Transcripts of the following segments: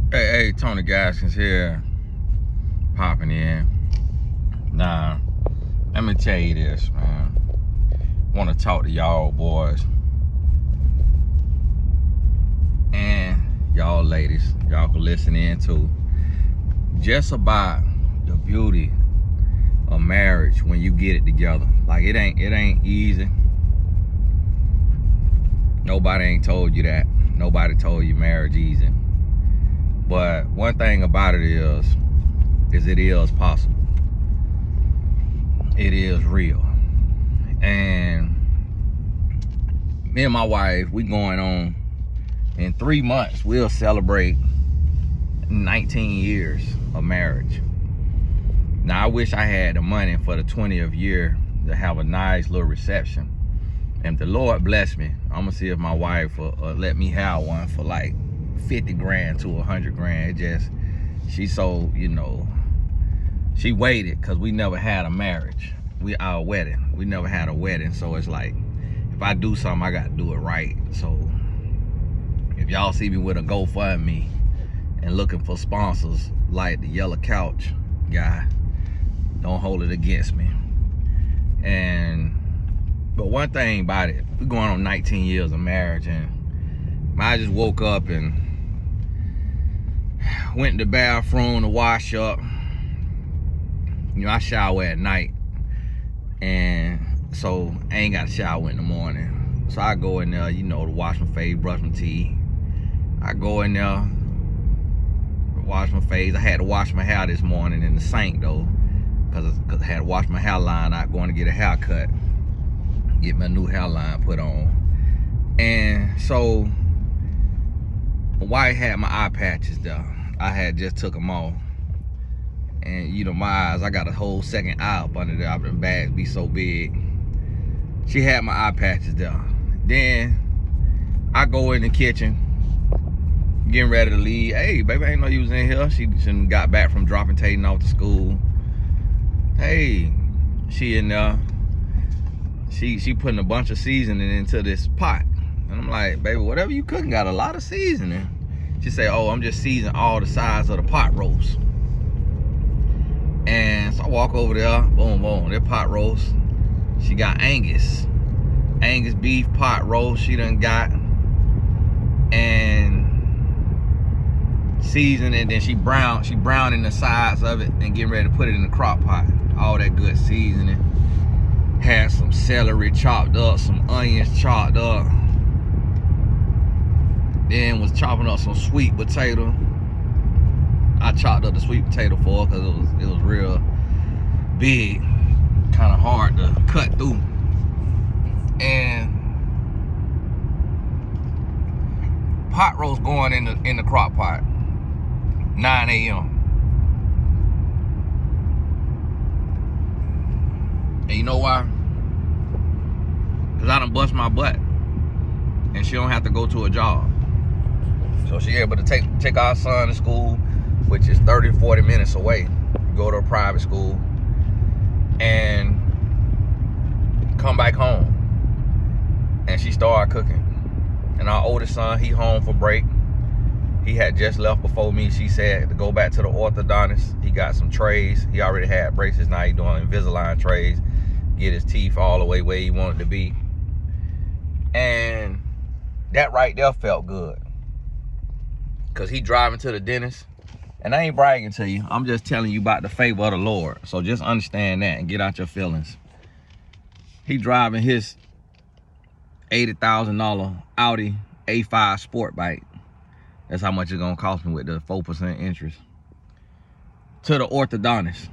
Hey, Tony Gaskins here, popping in. Now, let me tell you this, man. Want to talk to y'all boys and y'all ladies. Y'all can listen in too. Just about the beauty of marriage when you get it together. Like it ain't easy. Nobody ain't told you that. Nobody told you marriage easy. But one thing about it is it is possible. It is real. And me and my wife, we going on in 3 months, we'll celebrate 19 years of marriage. Now I wish I had the money for the 20th year to have a nice little reception. And if the Lord bless me, I'm gonna see if my wife will let me have one for like 50 grand to 100 grand. She's so, she waited because we never had a marriage. Our wedding, we never had a wedding. So it's like, if I do something, I got to do it right. So if y'all see me with a GoFundMe and looking for sponsors like the Yellow Couch guy, don't hold it against me. But one thing about it, we're going on 19 years of marriage, and I just woke up and went in the bathroom to wash up. I shower at night, and so I ain't got to shower in the morning. So I go in there, to wash my face, brush my teeth. I go in there, wash my face. I had to wash my hair this morning in the sink though, because I had to wash my hairline out going to get a haircut, get my new hairline put on. And so my wife had my eye patches there. I had just took them off. And my eyes, I got a whole second eye up under there. The bags be so big. She had my eye patches there. Then I go in the kitchen, getting ready to leave. Hey, baby, I didn't know you was in here. She got back from dropping Tallen off to school. Hey, she in there. She putting a bunch of seasoning into this pot. And I'm like, baby, whatever you cooking got a lot of seasoning. She say, oh, I'm just seasoning all the sides of the pot roast. And so I walk over there, boom, boom, that pot roast. She got Angus beef pot roast she done got. And seasoning, then she browning the sides of it and getting ready to put it in the crock pot. All that good seasoning. Had some celery chopped up, some onions chopped up. Then was chopping up some sweet potato. I chopped up the sweet potato for her because it was real big, kind of hard to cut through. And pot roast going in the crock pot, 9 a.m. And you know why? Because I done bust my butt. And she don't have to go to a job. So she able to take our son to school, which is 30, 40 minutes away. Go to a private school. And come back home. And she started cooking. And our oldest son, he home for break. He had just left before me. She said to go back to the orthodontist. He got some trays. He already had braces. Now he doing Invisalign trays. Get his teeth all the way where he wanted to be. And that right there felt good. Because he driving to the dentist. And I ain't bragging to you. I'm just telling you about the favor of the Lord. So just understand that and get out your feelings. He driving his $80,000 Audi A5 sport bike. That's how much it's going to cost me with the 4% interest. To the orthodontist.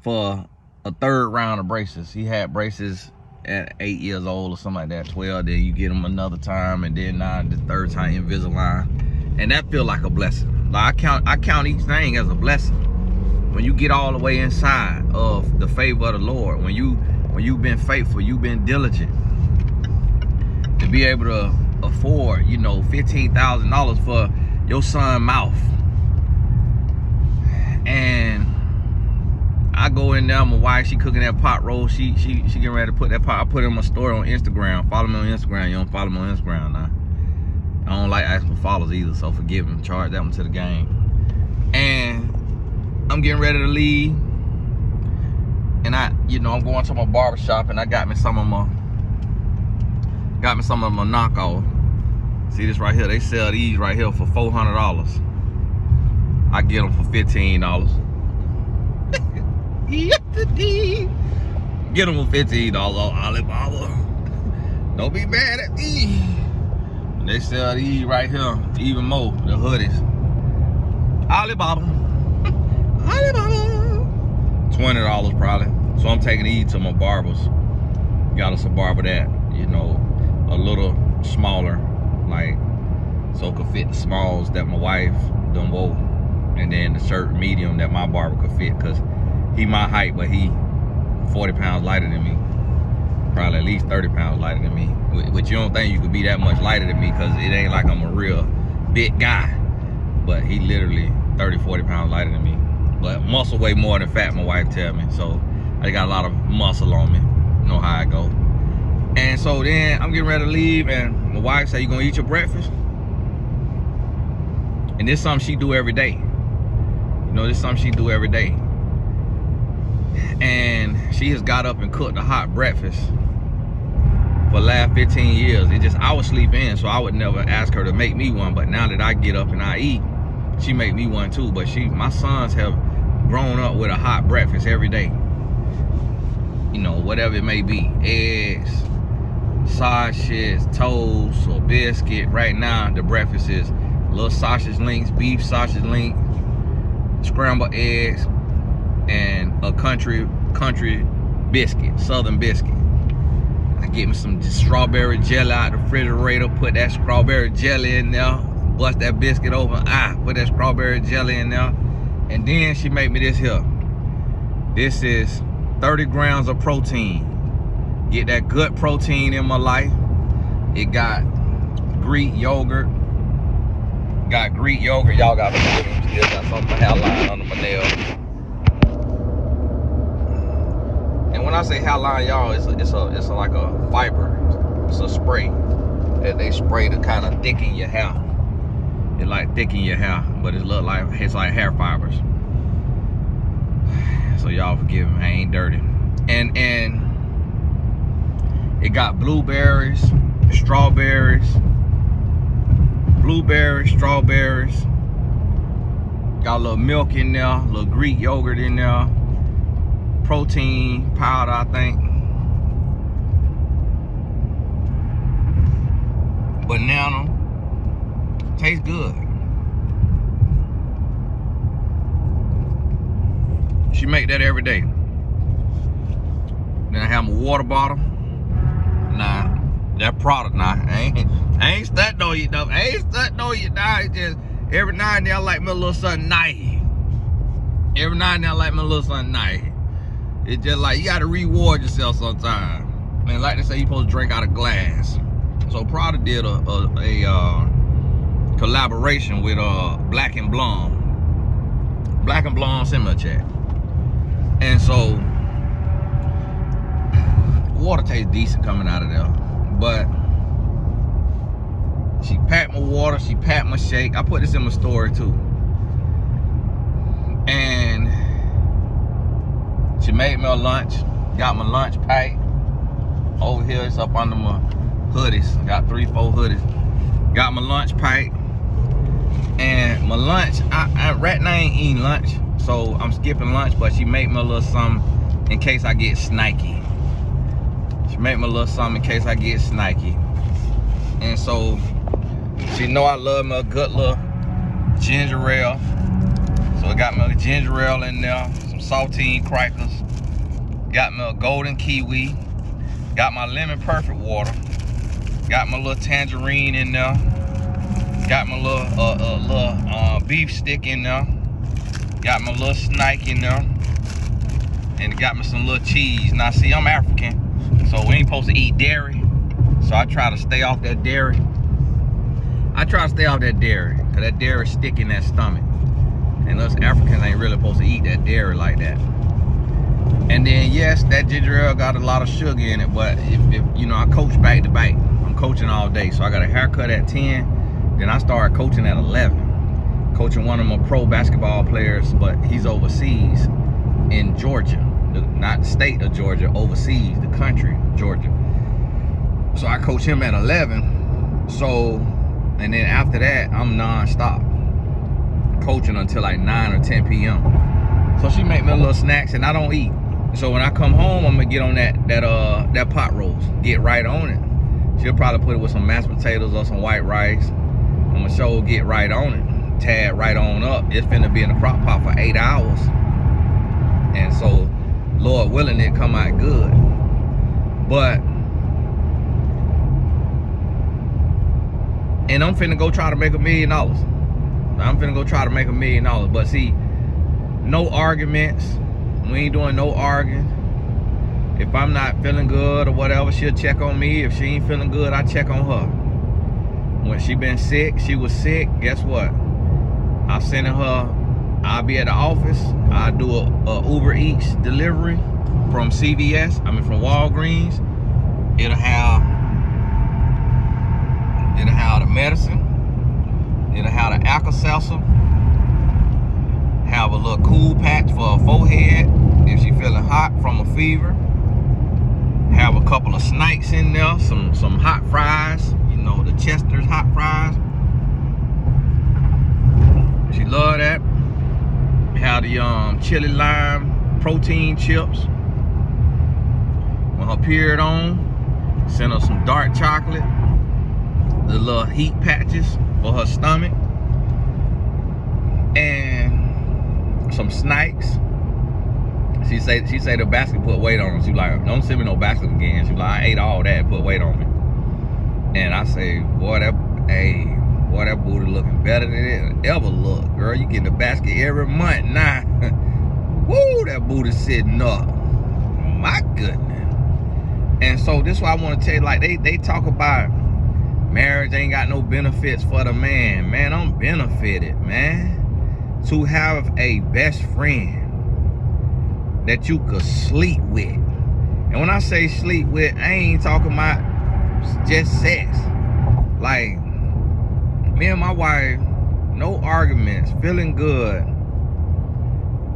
For a third round of braces. He had braces at 8 years old or something like that, 12. Then you get them another time, and then now the third time Invisalign. And that feel like a blessing. Like I count each thing as a blessing. When you get all the way inside of the favor of the Lord, when you've been faithful, you've been diligent to be able to afford, $15,000 for your son's mouth. And I go in there, my wife, she cooking that pot roast. She getting ready to put that pot. I put it in my story on Instagram. Follow me on Instagram. You don't follow me on Instagram now. I don't like asking for followers either, so forgive me. Charge that one to the game. And I'm getting ready to leave. And I'm going to my barber shop, and I got me some of my knockoff. See this right here? They sell these right here for $400. I get them for $15. Get them for $15 on Alibaba. Don't be mad at me. They sell these right here, even more, the hoodies. Alibaba. Alibaba. $20 probably. So I'm taking these to my barbers. Got us a barber that, a little smaller, like, so it could fit the smalls that my wife done wore. And then the shirt medium that my barber could fit, because he my height, but he 40 pounds lighter than me. Probably at least 30 pounds lighter than me. Which you don't think you could be that much lighter than me, because it ain't like I'm a real big guy. But he literally 30, 40 pounds lighter than me. But muscle way more than fat, my wife tell me. So I got a lot of muscle on me. You know how I go. And so then I'm getting ready to leave, and my wife said, "You gonna eat your breakfast?" And this is something she do every day. This is something she do every day. And she has got up and cooked a hot breakfast for the last 15 years. I would sleep in, so I would never ask her to make me one. But now that I get up and I eat, she make me one too. But my sons have grown up with a hot breakfast every day. Whatever it may be. Eggs, sausage, toast, or biscuit. Right now, the breakfast is little sausage links, beef sausage links, scrambled eggs, and a country biscuit, southern biscuit. I get me some strawberry jelly out the refrigerator, put that strawberry jelly in there, bust that biscuit open, put that strawberry jelly in there, and then she make me this here. This is 30 grams of protein. Get that good protein in my life. It got Greek yogurt. Y'all got me still got some of my hairline under my nail. And when I say hairline, y'all, it's like a fiber. It's a spray that they spray to kind of thicken your hair. It like thicken your hair, but it's like hair fibers. So y'all forgive me, I ain't dirty. And it got blueberries, strawberries. Got a little milk in there, a little Greek yogurt in there, protein powder, I think. Banana. Tastes good. She make that every day. Then I have my water bottle. Nah, that product now. I ain't stunting on you though. It's just every now and then I like me a little something nice. It's just like you gotta reward yourself sometimes. Man, like they say, you supposed to drink out of glass. So Prada did a collaboration with Black and Blonde. Send me a chat. And so water tastes decent coming out of there. But she packed my water, she packed my shake. I put this in my story too. And she made me a lunch. Got my lunch packed. Over here, it's up under my hoodies. Got 3-4 hoodies. Got my lunch packed. And my lunch, right now I ain't eating lunch, so I'm skipping lunch, but she made me a little something in case I get snacky. And so she know I love me a good little ginger ale. So I got me a ginger ale in there, some saltine crackers, got me a golden kiwi, got my lemon perfect water, got my little tangerine in there, got my little beef stick in there, got my little snake in there, and got me some little cheese. Now see, I'm African, so we ain't supposed to eat dairy, so I try to stay off that dairy. Cause that dairy stick in that stomach, and us Africans ain't really supposed to eat that dairy like that. And then yes, that ginger ale got a lot of sugar in it, but if I coach back to back. I'm coaching all day, so I got a haircut at 10, Then I started coaching at 11. Coaching one of my pro basketball players, but he's overseas in Georgia. Not the state of Georgia, overseas, the country, Georgia. So I coach him at 11. So, and then after that, I'm non-stop coaching until like 9 or 10 p.m. So she make me a little snacks, and I don't eat. So when I come home, I'm gonna get on that pot roast, get right on it. She'll probably put it with some mashed potatoes or some white rice. I'm gonna show her get right on it, tad right on up. It's finna be in the crock pot for 8 hours. And so, Lord willing, it come out good. But, and I'm finna go try to make $1 million. I'm finna go try to make $1 million. But see, no arguments. We ain't doing no arguing. If I'm not feeling good or whatever, she'll check on me. If she ain't feeling good, I check on her. When she been sick, she was sick, guess what? I'm sending her, I'll be at the office. I'll do a Uber Eats delivery from CVS, from Walgreens. It'll have the medicine. It'll have the Alka-Seltzer. Have a little cool patch for her forehead if she feeling hot from a fever. Have a couple of snacks in there, some hot fries, you know, the Chester's hot fries. She love that. Have the chili lime protein chips. When her period on, send her some dark chocolate, the little heat patches for her stomach, and some snacks. She say the basket put weight on her. She like, don't send me no basket again. She like, I ate all that, put weight on me. And I say, boy, that booty looking better than it ever looked. Girl, you get the basket every month now. Woo, that booty sitting up. My goodness. And so this is why I want to tell you, like, they talk about marriage ain't got no benefits for the man. Man, I'm benefited, man. To have a best friend that you could sleep with. And when I say sleep with, I ain't talking about just sex. Like, me and my wife, no arguments, feeling good.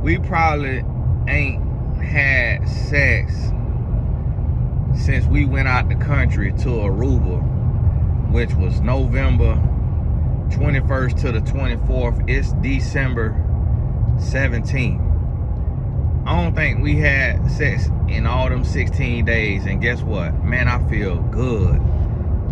We probably ain't had sex since we went out the country to Aruba, which was November 21st to the 24th. It's December 17th. I don't think we had sex in all them 16 days. And guess what? Man, I feel good.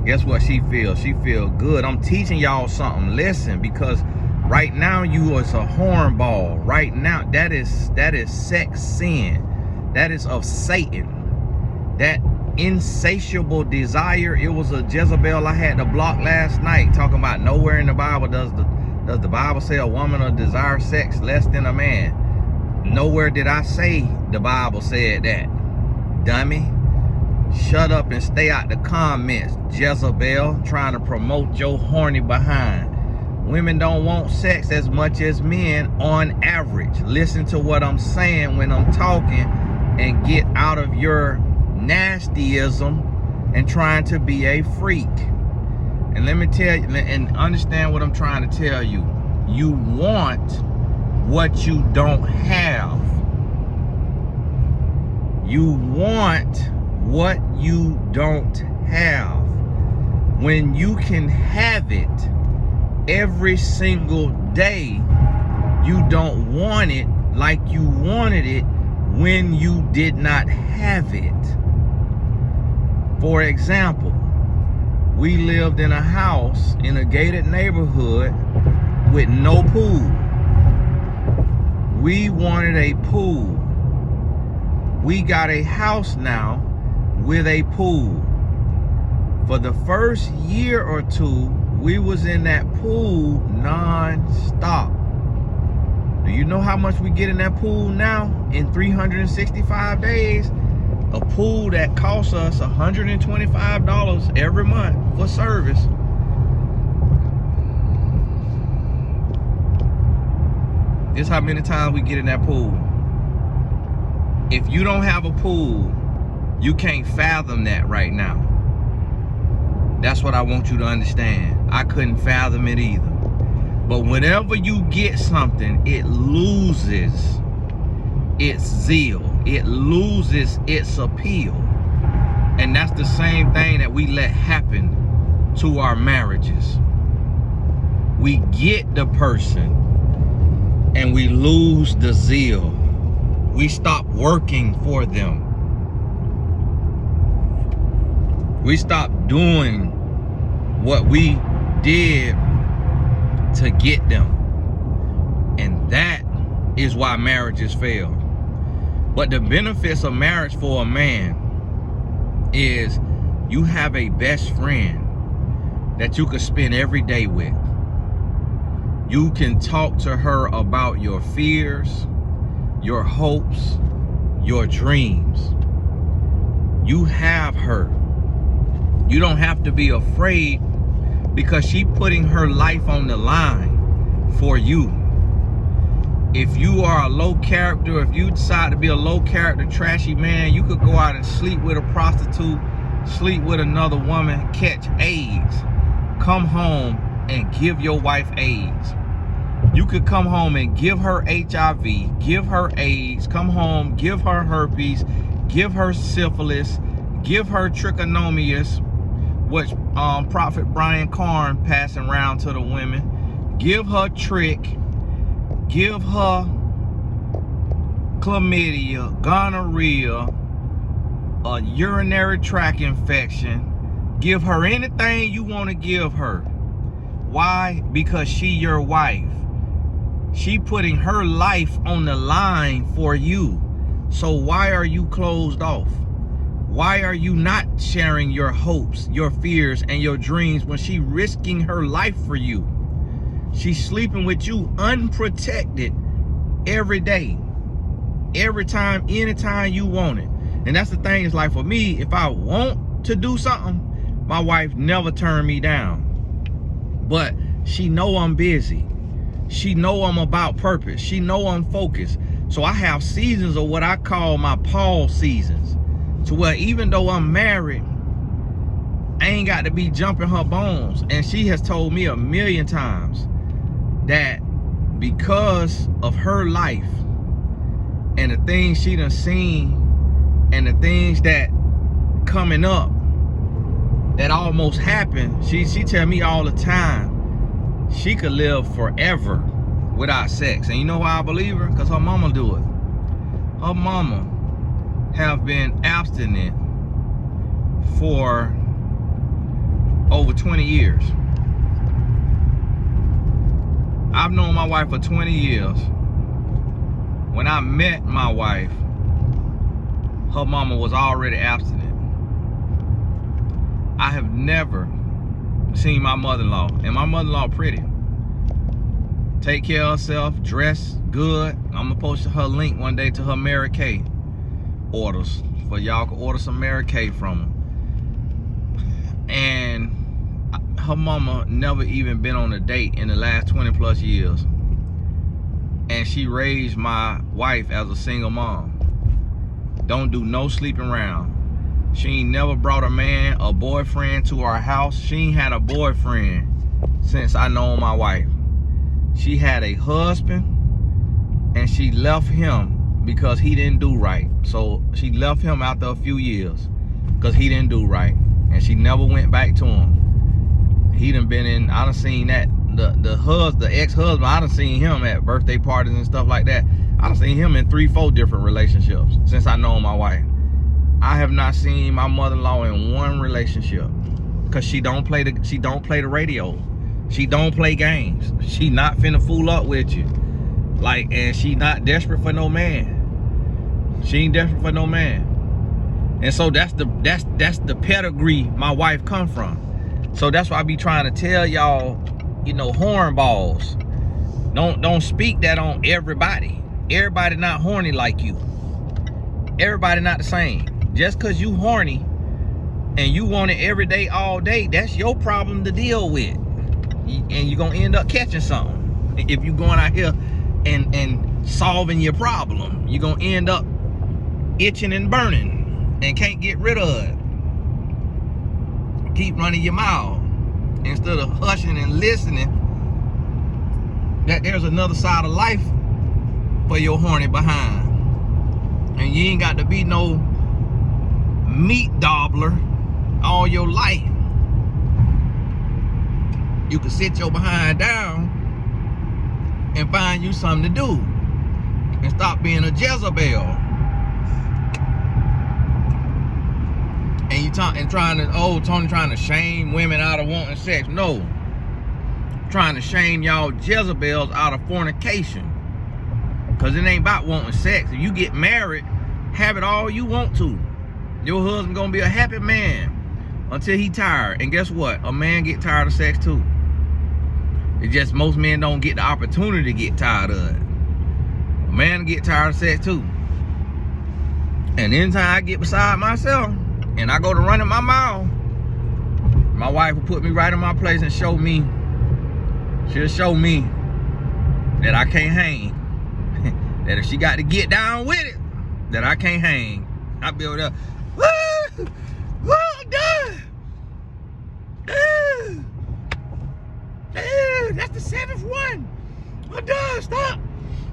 Guess what she feels? She feel good. I'm teaching y'all something. Listen, because right now you is a hornball. Right now, that is sex sin. That is of Satan. That insatiable desire. It was a Jezebel I had to block last night, talking about nowhere in the Bible does the Bible say a woman will desire sex less than a man. Nowhere did I say the Bible said that. Dummy. Shut up and stay out the comments, Jezebel, trying to promote your horny behind. Women don't want sex as much as men on average. Listen to what I'm saying when I'm talking and get out of your nastyism and trying to be a freak. And let me tell you, and understand what I'm trying to tell you. You want what you don't have. You want what you don't have. When you can have it every single day, you don't want it like you wanted it when you did not have it. For example, we lived in a house in a gated neighborhood with no pool. We wanted a pool. We got a house now with a pool. For the first year or two, we was in that pool non-stop. Do you know how much we get in that pool now in 365 days? A pool that costs us $125 every month for service. This is how many times we get in that pool. If you don't have a pool, you can't fathom that right now. That's what I want you to understand. I couldn't fathom it either. But whenever you get something, it loses its zeal. It loses its appeal. And that's the same thing that we let happen to our marriages. We get the person and we lose the zeal. We stop working for them. We stop doing what we did to get them. And that is why marriages fail. But the benefits of marriage for a man is you have a best friend that you could spend every day with. You can talk to her about your fears, your hopes, your dreams. You have her. You don't have to be afraid because she's putting her life on the line for you. If you are a low character, if you decide to be a low character, trashy man, you could go out and sleep with a prostitute, sleep with another woman, catch AIDS, come home and give your wife AIDS. You could come home and give her HIV, give her AIDS, come home, give her herpes, give her syphilis, give her trichomoniasis, which Prophet Brian Karn passing around to the women, give her trick, give her chlamydia, gonorrhea, a urinary tract infection, give her anything you want to give her. Why? Because she your wife. She putting her life on the line for you. So why are you closed off? Why are you not sharing your hopes, your fears, and your dreams when she risking her life for you? She's sleeping with you unprotected every day, every time, anytime you want it. And that's the thing, is like for me, if I want to do something, my wife never turned me down. But she know I'm busy. She know I'm about purpose. She know I'm focused. So I have seasons of what I call my pause seasons, to where even though I'm married, I ain't got to be jumping her bones. And she has told me 1,000,000 times that because of her life and the things she done seen and the things that coming up that almost happened, she tell me all the time she could live forever without sex. And you know why I believe her? Because her mama do it. Her mama have been abstinent for over 20 years. I've known my wife for 20 years. When I met my wife, her mama was already abstinent. I have never seen my mother-in-law, and my mother-in-law pretty, take care of herself, dress good. I'm gonna post her link one day to her Mary Kay orders, for y'all can order some Mary Kay from her. And her mama never even been on a date in the last 20 plus years. And she raised my wife as a single mom. Don't do no sleeping around. She ain't never brought a man, a boyfriend to our house. She ain't had a boyfriend since I known my wife. She had a husband and she left him because he didn't do right. So she left him after a few years because he didn't do right. And she never went back to him. He done been in, I done seen that. The ex-husband, I done seen him at birthday parties and stuff like that. I done seen him in 3-4 different relationships since I know my wife. I have not seen my mother-in-law in one relationship because she don't play the radio. She don't play games. She not finna fool up with you. Like, and she not desperate for no man. She ain't desperate for no man. And so that's the pedigree my wife come from. So that's why I be trying to tell y'all, you know, hornballs, don't speak that on everybody. Everybody not horny like you. Everybody not the same. Just because you horny and you want it every day, all day, that's your problem to deal with. And you're going to end up catching something. If you're going out here and solving your problem, you're going to end up itching and burning and can't get rid of it. keep running your mouth instead of hushing and listening that there's another side of life for your horny behind. And you ain't got to be no meat daubler all your life. You can sit your behind down and find you something to do and stop being a Jezebel. And you Tony trying to shame women out of wanting sex. No, trying to shame y'all Jezebels out of fornication. Cause it ain't about wanting sex. If you get married, have it all you want to. Your husband gonna be a happy man until he tired. And guess what? A man get tired of sex too. It's just most men don't get the opportunity to get tired of it. A man get tired of sex too. And anytime I get beside myself and I go to running my mouth, my wife will put me right in my place and she'll show me that I can't hang. That if she got to get down with it, that I can't hang. I'll be over there, I'm done. That's the 7th one. I'm done, stop.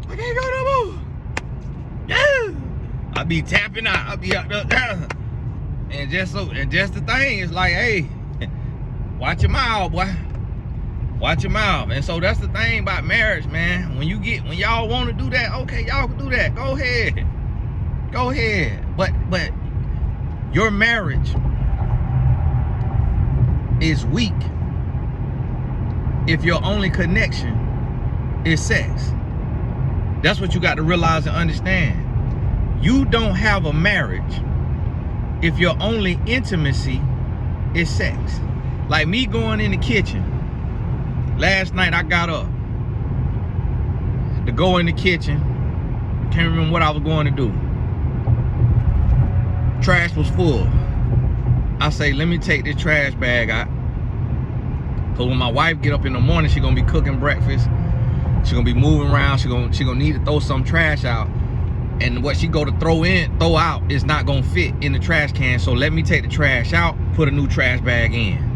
I can't go no more. I'll be tapping out, I'll be out there. And just the thing is like, hey, watch your mouth, boy. Watch your mouth. And so that's the thing about marriage, man. When y'all want to do that, okay, y'all can do that. Go ahead. Go ahead. But your marriage is weak if your only connection is sex. That's what you got to realize and understand. You don't have a marriage if your only intimacy is sex. Like me going in the kitchen. Last night I got up to go in the kitchen. Can't remember what I was going to do. Trash was full. I say, let me take this trash bag out. Cause when my wife get up in the morning, she gonna be cooking breakfast. She gonna be moving around. She gonna need to throw some trash out. And what she go to throw out is not gonna fit in the trash can. So let me take the trash out, put a new trash bag in.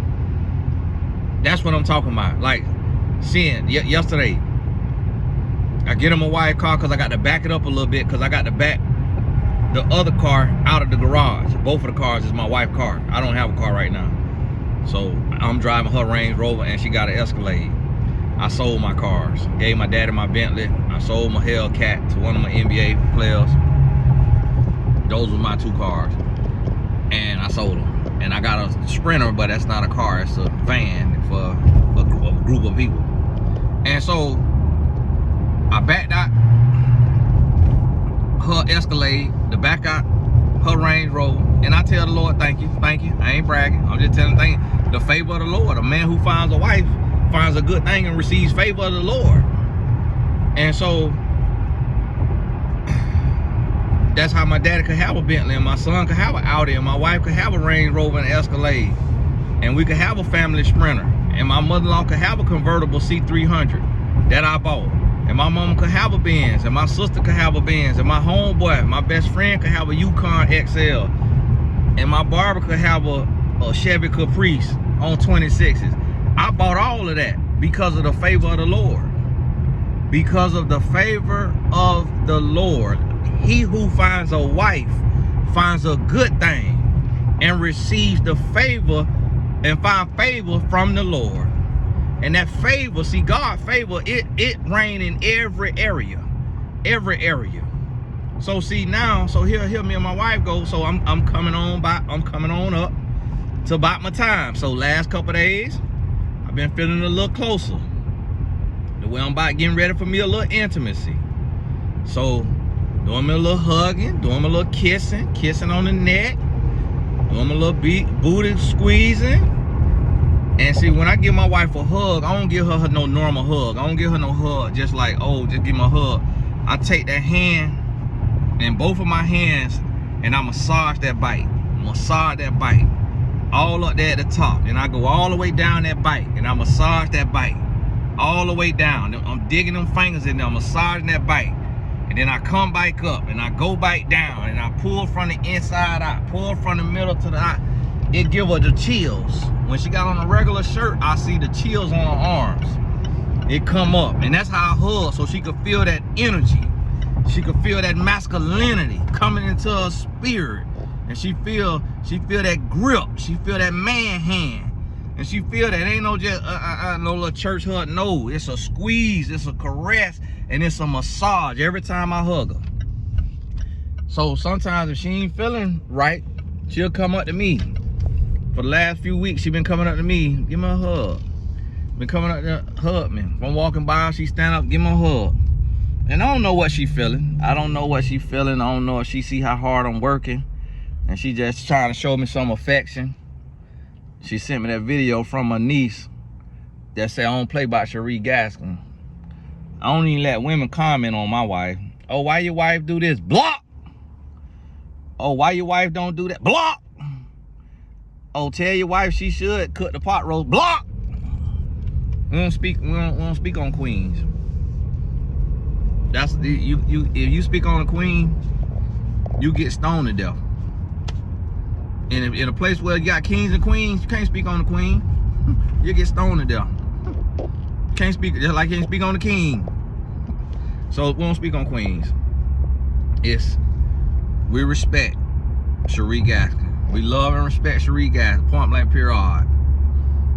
That's what I'm talking about. Like, seeing yesterday, I get in my wife's car because I got to back it up a little bit because I got to back the other car out of the garage. Both of the cars is my wife's car. I don't have a car right now. So I'm driving her Range Rover and she got an Escalade. I sold my cars. Gave my daddy my Bentley. I sold my Hellcat to one of my NBA players. Those were my 2 cars. And I sold them. And I got a Sprinter, but that's not a car, it's a van for a group of people. And so I backed out her Escalade, the back out her Range Rover, and I tell the Lord, thank you. I ain't bragging. I'm just telling the favor of the Lord. A man who finds a wife finds a good thing and receives favor of the Lord. And so that's how my daddy could have a Bentley, and my son could have an Audi, and my wife could have a Range Rover and Escalade, and we could have a family Sprinter, and my mother-in-law could have a convertible C300 that I bought, and my mama could have a Benz, and my sister could have a Benz, and my homeboy, my best friend, could have a Yukon XL, and my barber could have a Chevy Caprice on 26s. I bought all of that because of the favor of the Lord. Because of the favor of the Lord. He who finds a wife finds a good thing and receives the favor and find favor from the Lord. And that favor, see, God favor, it reign in every area. So see now, so here me and my wife go. So I'm coming on up to about my time. So last couple of days, I've been feeling a little closer. The way I'm about getting ready for me a little intimacy. So doing me a little hugging, doing me a little kissing on the neck, doing me a little booty squeezing. And see, when I give my wife a hug, I don't give her no normal hug. I don't give her no hug just like, oh, just give me a hug. I take that hand and both of my hands and I massage that bite. All up there at the top. And I go all the way down that bite and I massage that bite. All the way down. I'm digging them fingers in there, I'm massaging that bite. And then I come back up and I go back down and I pull from the inside out, pull from the middle to the out. It give her the chills. when she got on a regular shirt, I see the chills on her arms. It come up, and that's how I hug, so she could feel that energy. She could feel that masculinity coming into her spirit, and she feel that grip. She feel that man hand, and she feel that ain't no just no little church hug. No, it's a squeeze, it's a caress, and it's a massage every time I hug her. So sometimes if she ain't feeling right, she'll come up to me. For the last few weeks, she been coming up to me, give me a hug. Been coming up to hug me. If I'm walking by, she stand up, give me a hug. And I don't know what she feeling. I don't know what she feeling. I don't know if she see how hard I'm working, and she just trying to show me some affection. She sent me that video from her niece that say I don't play by Cherie Gaskin. I don't even let women comment on my wife. Oh, why your wife do this? Block! Oh, why your wife don't do that? Block! Oh, tell your wife she should cook the pot roast. Block! We don't speak on queens. That's if you speak on a queen, you get stoned to death. And in a place where you got kings and queens, you can't speak on the queen. You get stoned to death. Can't speak, just like you can't speak on the king. So we don't speak on queens. We respect Cherie Gaskin. We love and respect Cherie Gaskin. Point blank period. I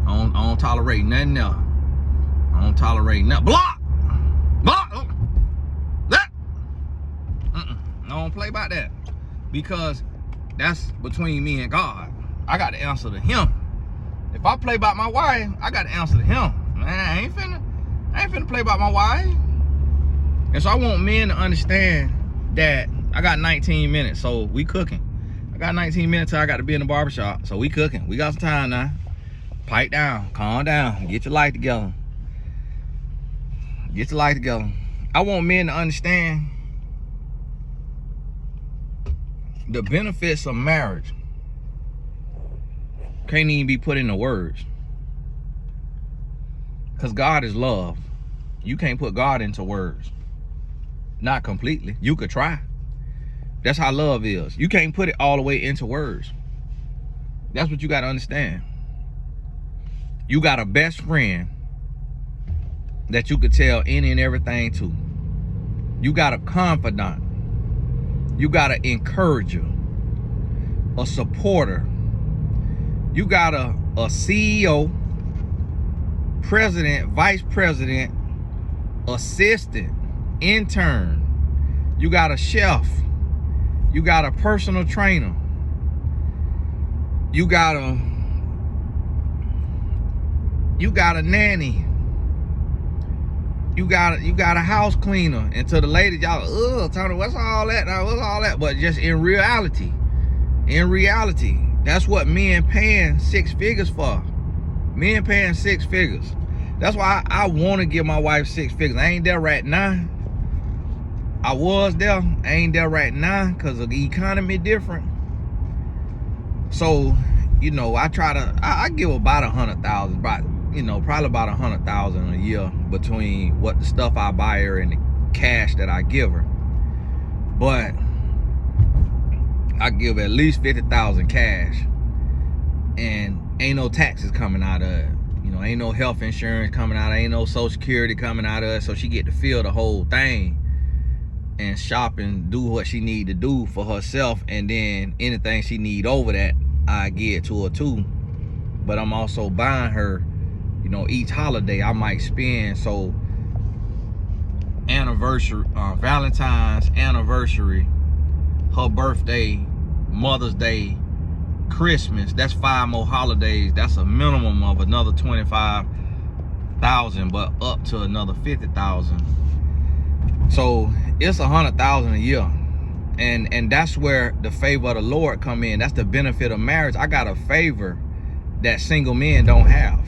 don't tolerate nothing else. I don't tolerate nothing. Block! Block! I don't play about that, because that's between me and God. I got to answer to him. If I play about my wife, I got to answer to him. Man, I ain't finna play about my wife. And so I want men to understand that I got 19 minutes, so we cooking. I got 19 minutes till I got to be in the barbershop, so we cooking. We got some time now. Pipe down, calm down, get your life together. Get your life together. I want men to understand the benefits of marriage can't even be put into words, because God is love. You can't put God into words. Not completely. You could try. That's how love is. You can't put it all the way into words. That's what you got to understand. You got a best friend that you could tell any and everything to. You got a confidant. You got an encourager, a supporter. You got a CEO, president, vice president, assistant, intern. You got a chef. You got a personal trainer. You got a nanny. You got a house cleaner. And to the ladies, y'all, Tony, what's all that now? What's all that? But just in reality, that's what men paying 6 figures for. Men paying 6 figures. That's why I want to give my wife 6 figures. I ain't there right now. I was there. I ain't there right now because of the economy different. So, I give about 100,000, about, probably about 100,000 a year between what the stuff I buy her and the cash that I give her. But I give at least 50,000 cash, and ain't no taxes coming out of it. Ain't no health insurance coming out of it. Ain't no Social Security coming out of it. So she get to feel the whole thing and shop and do what she need to do for herself, and then anything she need over that, I give to her too. But I'm also buying her, each holiday I might spend. So anniversary, Valentine's anniversary, her birthday, Mother's Day, Christmas, that's 5 more holidays. That's a minimum of another 25,000, but up to another 50,000. So it's 100,000 a year. And that's where the favor of the Lord come in. That's the benefit of marriage. I got a favor that single men don't have.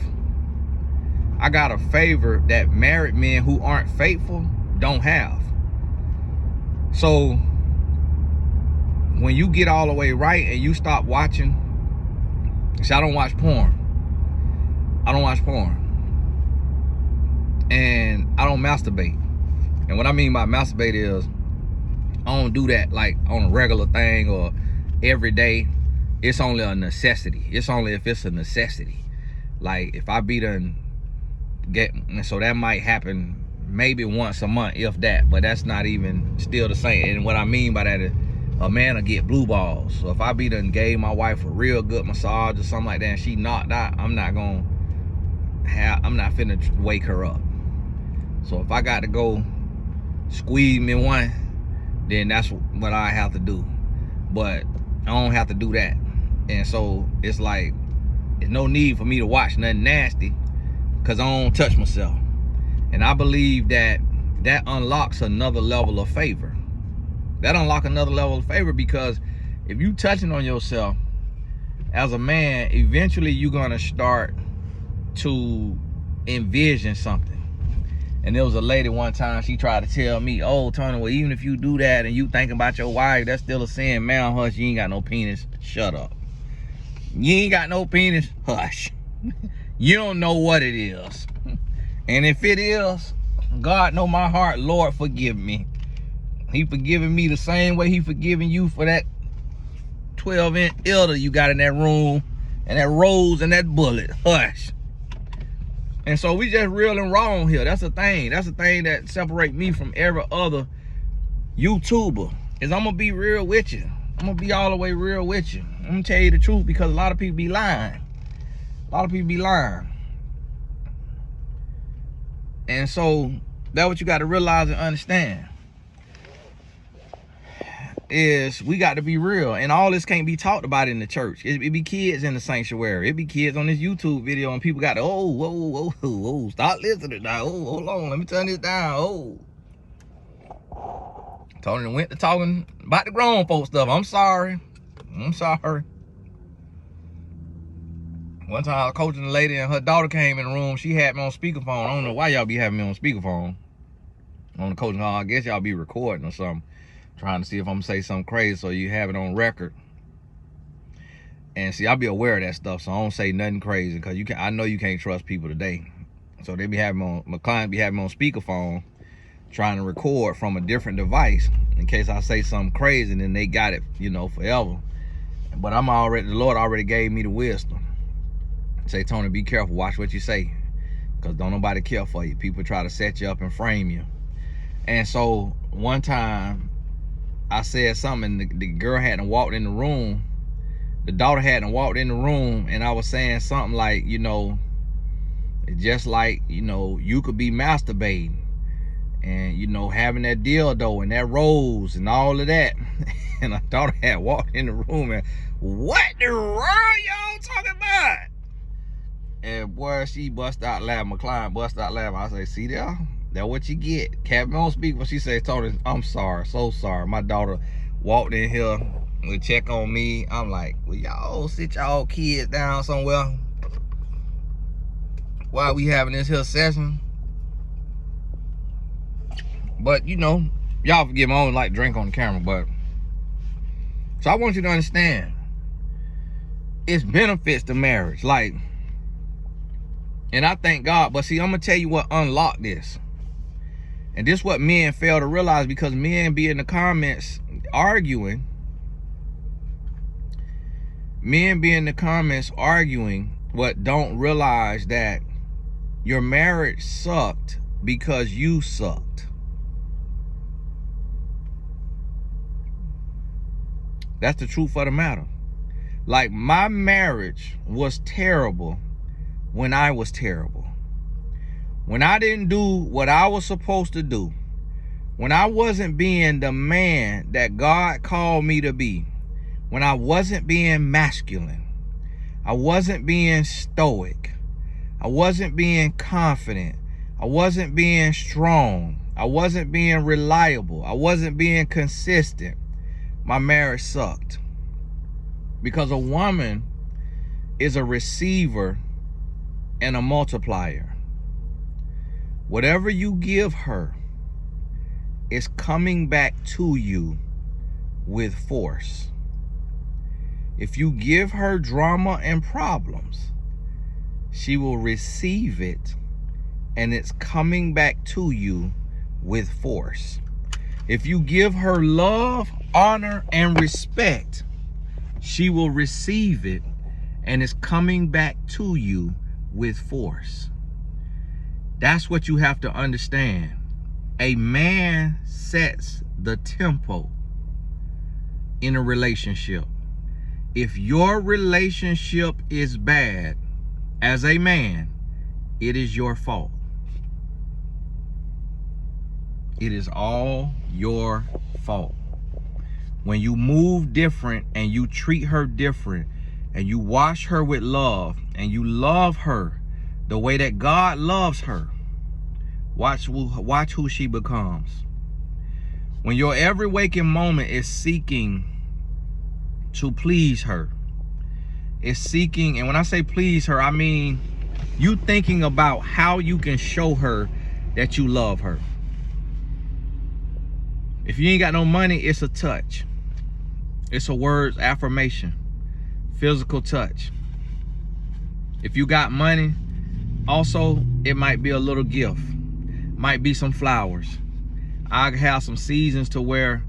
I got a favor that married men who aren't faithful don't have. So when you get all the way right and you stop watching, see, I don't watch porn. And I don't masturbate. And what I mean by masturbate is I don't do that like on a regular thing or every day. It's only a necessity. It's only if it's a necessity. Like if I be done get, so that might happen maybe once a month, if that, but that's not even still the same. And what I mean by that is a man will get blue balls. So if I be done gave my wife a real good massage or something like that and she knocked out, I'm not finna wake her up. So if I got to go squeeze me one, then that's what I have to do. But I don't have to do that. And so it's like, there's no need for me to watch nothing nasty because I don't touch myself. And I believe that unlocks another level of favor. That unlocks another level of favor, because if you touching on yourself as a man, eventually you're gonna start to envision something. And there was a lady one time, she tried to tell me, oh, Tony, well, even if you do that and you thinking about your wife, that's still a sin. Man, hush, you ain't got no penis. Shut up. You ain't got no penis. Hush. You don't know what it is. And if it is, God know my heart. Lord, forgive me. He forgiving me the same way he forgiving you for that 12-inch elder you got in that room and that rose and that bullet. Hush. And so we just real and raw on here. That's the thing. That's the thing that separates me from every other YouTuber. Is I'm gonna be real with you. I'm gonna be all the way real with you. I'm gonna tell you the truth, because a lot of people be lying. A lot of people be lying. And so that's what you got to realize and understand. Is we got to be real, and all this can't be talked about in the church. It be kids in the sanctuary. It be kids on this YouTube video, and people got to, oh, whoa, stop listening now. Oh, hold on, let me turn this down. Oh, Tony went to talking about the grown folk stuff. I'm sorry. One time I was coaching a lady and her daughter came in the room. She had me on speakerphone. I don't know why y'all be having me on speakerphone on the coaching hall. I guess y'all be recording or something, trying to see if I'm gonna say something crazy so you have it on record. And see, I'll be aware of that stuff, so I don't say nothing crazy, because I know you can't trust people today. So they be having me on, my client be having me on speakerphone, trying to record from a different device in case I say something crazy, and then they got it, forever. But the Lord already gave me the wisdom. Say, Tony, be careful, watch what you say, because don't nobody care for you. People try to set you up and frame you. And so one time I said something, and the girl hadn't walked in the room. The daughter hadn't walked in the room, and I was saying something like, just like, you could be masturbating and, having that dildo and that rose and all of that. And I thought I had walked in the room and, what the world y'all talking about? And boy, she bust out laughing. My client bust out laughing. I say, see there? That's what you get. Kept me on speaker, but she said, Tony, I'm sorry, so sorry. My daughter walked in here to check on me. I'm like, well, y'all sit y'all kids down somewhere while we having this here session. But y'all forgive me, I don't like drink on the camera, but so I want you to understand, it's benefits to marriage. Like, and I thank God, but see, I'm gonna tell you what unlocked this. And this is what men fail to realize, because men be in the comments arguing. Men be in the comments arguing, but don't realize that your marriage sucked because you sucked. That's the truth of the matter. Like, my marriage was terrible when I was terrible. When I didn't do what I was supposed to do. When I wasn't being the man that God called me to be. When I wasn't being masculine. I wasn't being stoic. I wasn't being confident. I wasn't being strong. I wasn't being reliable. I wasn't being consistent. My marriage sucked. Because a woman is a receiver and a multiplier. Whatever you give her is coming back to you with force. If you give her drama and problems, she will receive it, and it's coming back to you with force. If you give her love, honor, and respect, she will receive it, and it's coming back to you with force. That's what you have to understand. A man sets the tempo in a relationship. If your relationship is bad, as a man, it is your fault. It is all your fault. When you move different and you treat her different and you wash her with love and you love her the way that God loves her, watch who she becomes. When your every waking moment is seeking to please her, it's seeking, and when I say please her, I mean you thinking about how you can show her that you love her. If you ain't got no money, it's a touch. It's a word's affirmation, physical touch. If you got money, also, it might be a little gift. Might be some flowers. I have some seasons to where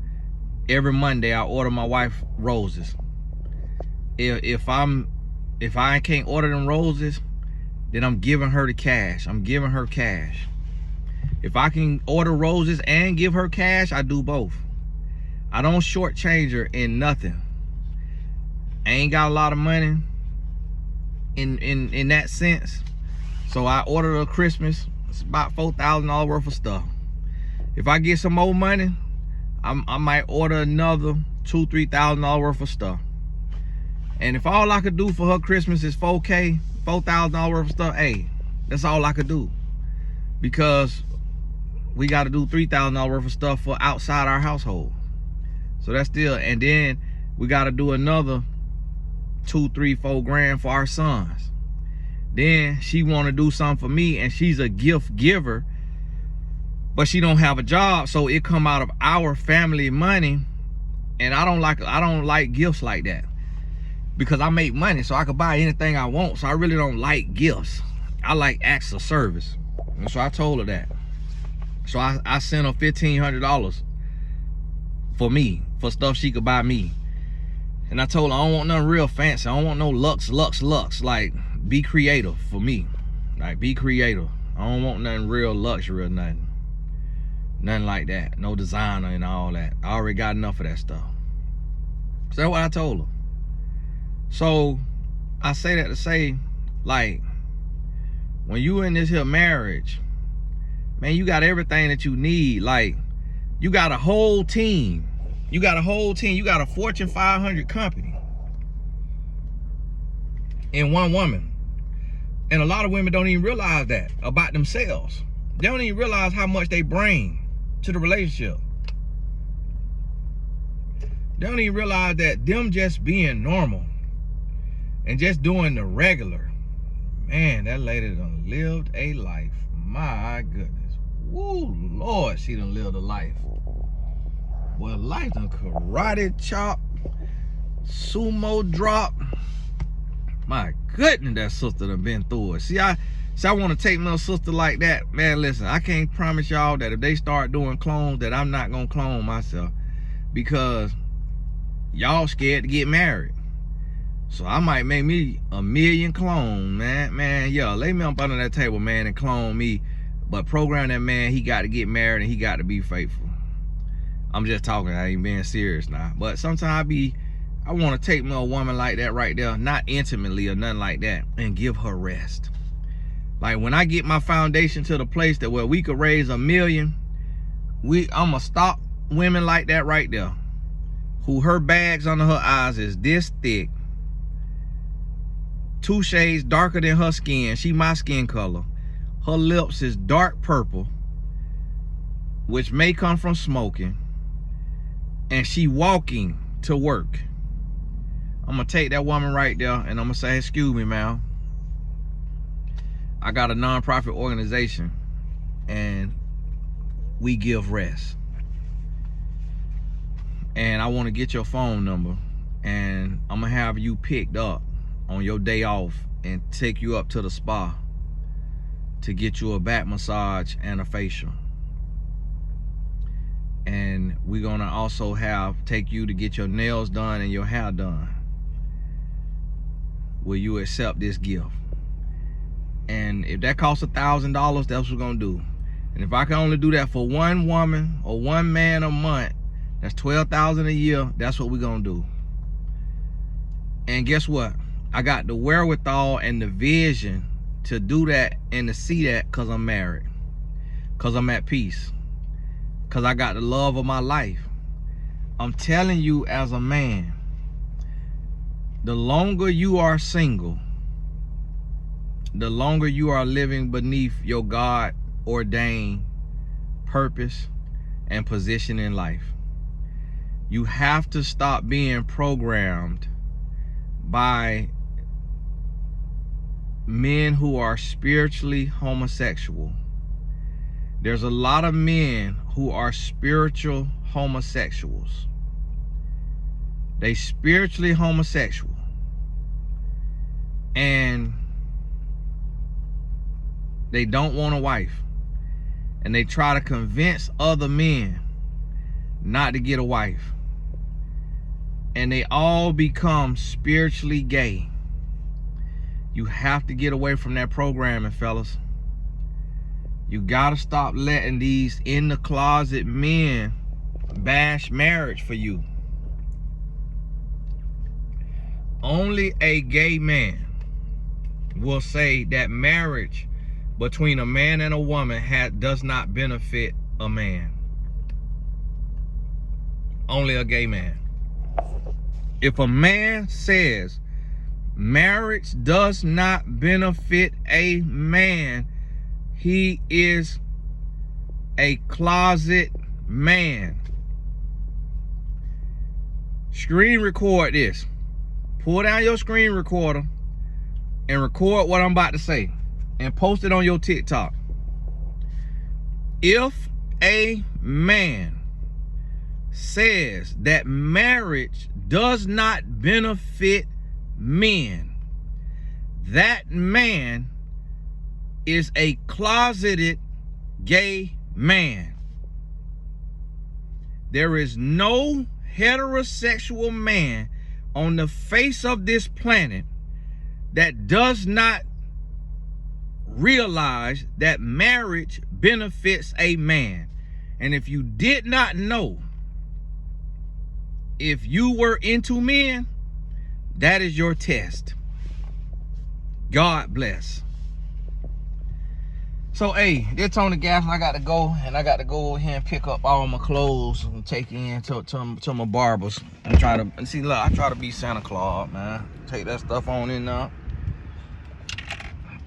every Monday I order my wife roses. If I can't order them roses, then I'm giving her the cash. I'm giving her cash. If I can order roses and give her cash, I do both. I don't shortchange her in nothing. I ain't got a lot of money in that sense. So I ordered her Christmas. It's about $4,000 worth of stuff. If I get some more money, I might order another $2,000-$3,000 worth of stuff. And if all I could do for her Christmas is $4,000 worth of stuff, hey, that's all I could do. Because we got to do $3,000 worth of stuff for outside our household. So that's still, and then we got to do another $2, $3, $4 grand for our sons. Then she want to do something for me, and she's a gift giver, but she don't have a job, so it come out of our family money. And I don't like gifts like that, because I make money so I could buy anything I want. So I really don't like gifts. I like acts of service. And so I told her that. So I sent her $1,500 for me, for stuff she could buy me. And I told her I don't want nothing real fancy. I don't want no Lux. Like, be creative for me. Like, be creative. I don't want nothing real luxury or nothing. Nothing like that. No designer and all that. I already got enough of that stuff. So that's what I told her. So I say that to say, like, when you in this here marriage, man, you got everything that you need. Like, you got a whole team. You got a whole team. You got a Fortune 500 company in one woman. And a lot of women don't even realize that about themselves. They don't even realize how much they bring to the relationship. They don't even realize that them just being normal and just doing the regular, man, that lady done lived a life. My goodness. Woo, Lord, she done lived a life. Well, life done karate chop, sumo drop. My goodness, that sister done been through it. See, I want to take my sister like that. Man, listen, I can't promise y'all that if they start doing clones, that I'm not going to clone myself. Because y'all scared to get married. So I might make me 1,000,000 clone, man. Man, yeah, lay me up under that table, man, and clone me. But program that man, he got to get married and he got to be faithful. I'm just talking, I ain't being serious now. But sometimes I want to take me a woman like that right there, not intimately or nothing like that, and give her rest. Like, when I get my foundation to the place that where we could raise 1,000,000, I'ma stop women like that right there, who her bags under her eyes is this thick, 2 shades darker than her skin. She my skin color. Her lips is dark purple, which may come from smoking, and she walking to work. I'm gonna take that woman right there and I'm gonna say, excuse me, ma'am, I got a non-profit organization and we give rest, and I want to get your phone number, and I'm gonna have you picked up on your day off and take you up to the spa to get you a back massage and a facial. And we're gonna also take you to get your nails done and your hair done. Will you accept this gift? And if that costs $1,000, that's what we're gonna do. And if I can only do that for one woman or one man a month, that's $12,000 a year. That's what we're gonna do. And guess what? I got the wherewithal and the vision to do that and to see that because I'm married, because I'm at peace, because I got the love of my life. I'm telling you, as a man, the longer you are single, the longer you are living beneath your God-ordained purpose and position in life. You have to stop being programmed by men who are spiritually homosexual. There's a lot of men who are spiritual homosexuals. They spiritually homosexual. And they don't want a wife. And they try to convince other men not to get a wife. And they all become spiritually gay. You have to get away from that programming, fellas. You gotta stop letting these in the closet men bash marriage for you. Only a gay man will say that marriage between a man and a woman does not benefit a man. Only a gay man. If a man says marriage does not benefit a man, he is a closet man. Screen record this. Pull down your screen recorder and record what I'm about to say and post it on your TikTok. If a man says that marriage does not benefit men, that man is a closeted gay man. There is no heterosexual man on the face of this planet that does not realize that marriage benefits a man. And if you did not know, if you were into men, that is your test. God bless. So, hey, they're on the gas and I got to go. And I got to go over here and pick up all my clothes and take it in to my barbers. And try to, see, look, I try to be Santa Claus, man. Take that stuff on in there.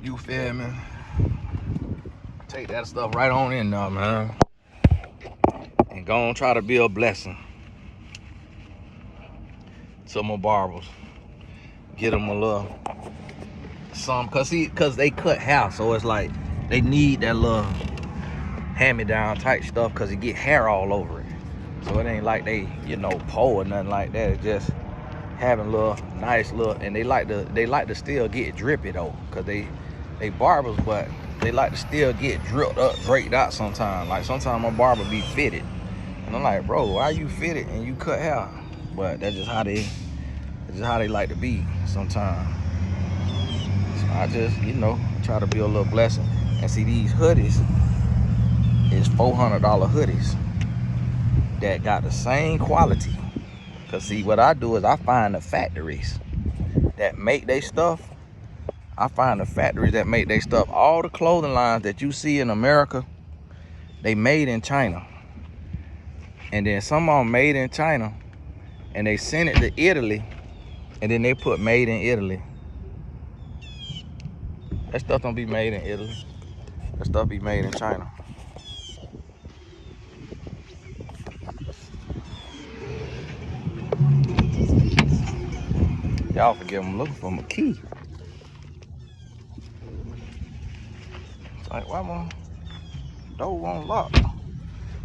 You feel me? Take that stuff right on in there, man. And go and try to be a blessing to my barbers. Get them a little something. Cause they cut hair, so it's like they need that little hand-me-down type stuff because it get hair all over it. So it ain't like they, pull or nothing like that. It's just having a little nice little, and they like to still get drippy though, cause they barbers, but they like to still get draped out sometimes. Like sometimes my barber be fitted, and I'm like, bro, why you fitted and you cut hair? But that's just how they like to be sometimes. So I just, try to be a little blessing. And see, these hoodies is $400 hoodies that got the same quality. Cause see, what I do is I find the factories that make their stuff. All the clothing lines that you see in America, they made in China. And then some of them made in China, and they sent it to Italy, and then they put made in Italy. That stuff don't be made in Italy. That stuff be made in China. Y'all forgive me, I'm looking for my key. It's like, why my door won't lock?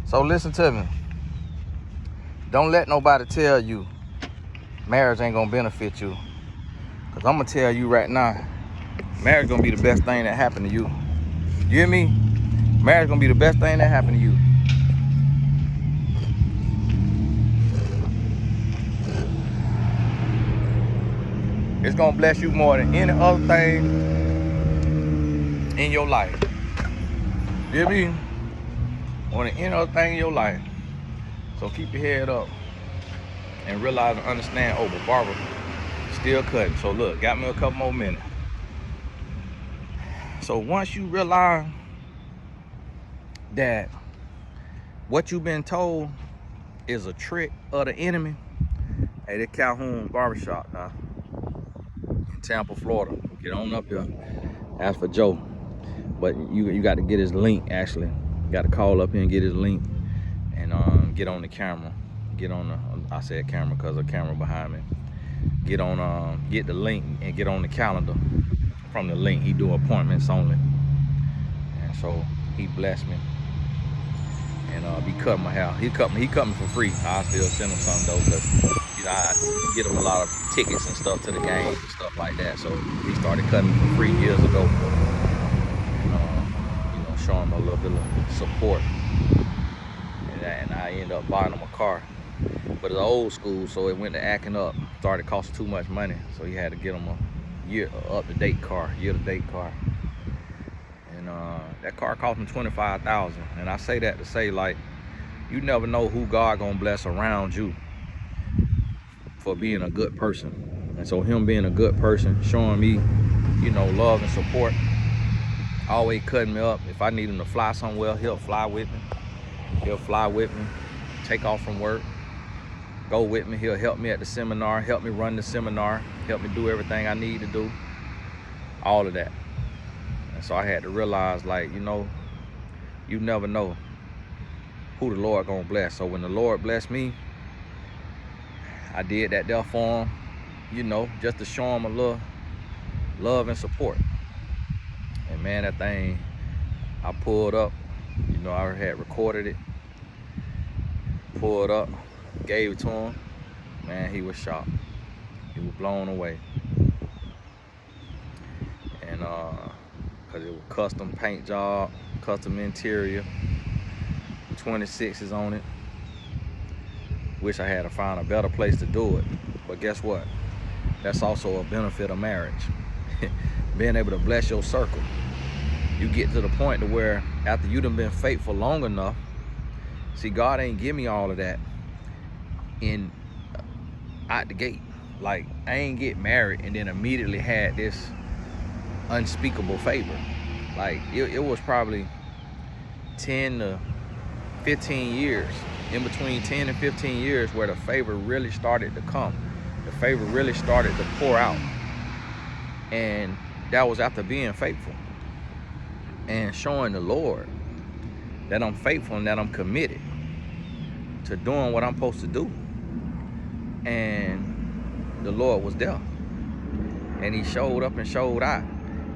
So listen to me. Don't let nobody tell you marriage ain't gonna benefit you. Cause I'm gonna tell you right now, marriage gonna be the best thing that happened to you. You hear me? Marriage gonna be the best thing that happened to you. It's gonna bless you more than any other thing in your life. You be on the end of the thing in your life. So keep your head up and realize and understand, oh, but Barbara still cutting. So look, got me a couple more minutes. So once you realize that what you've been told is a trick of the enemy, hey, this Calhoun Barbershop now in Tampa, Florida. Get on up here, ask for Joe. But you got to get his link, actually. You got to call up here and get his link and get on the camera. Get on the, I said camera because of the camera behind me. Get on, get the link and get on the calendar from the link. He do appointments only. And so he blessed me and be cutting my hair. He cut me for free. I still send him something though, because you know I get him a lot of tickets and stuff to the games and stuff like that. So he started cutting me for free years ago. And, you know, showing him a little bit of support. And I ended up buying him a car, but it's old school, so it went to acting up. Started costing too much money, so he had to get him a up-to-date car, year-to-date car. And that car cost him $25,000. And I say that to say, like, you never know who God gonna bless around you for being a good person. And so him being a good person, showing me, you know, love and support, always cutting me up. If I need him to fly somewhere, he'll fly with me. He'll fly with me, take off from work, go with me. He'll help me at the seminar, help me run the seminar, help me do everything I need to do, all of that. And so I had to realize, like, you know, you never know who the Lord gonna bless. So when the Lord blessed me, I did that there for him, you know, just to show him a little love and support. And man, that thing, I pulled up, you know, I had recorded it, pulled up, gave it to him. Man, he was shocked. He was blown away. And cause it was custom paint job, custom interior, 26s on it. Wish I had to find a better place to do it. But guess what? That's also a benefit of marriage. Being able to bless your circle. You get to the point to where after you done been faithful long enough, see, God ain't give me all of that out the gate. Like, I ain't get married and then immediately had this unspeakable favor. Like, it was probably 10 to 15 years, in between 10 and 15 years, where the favor really started to come. The favor really started to pour out. And that was after being faithful and showing the Lord that I'm faithful and that I'm committed to doing what I'm supposed to do. And the Lord was there. And he showed up and showed out.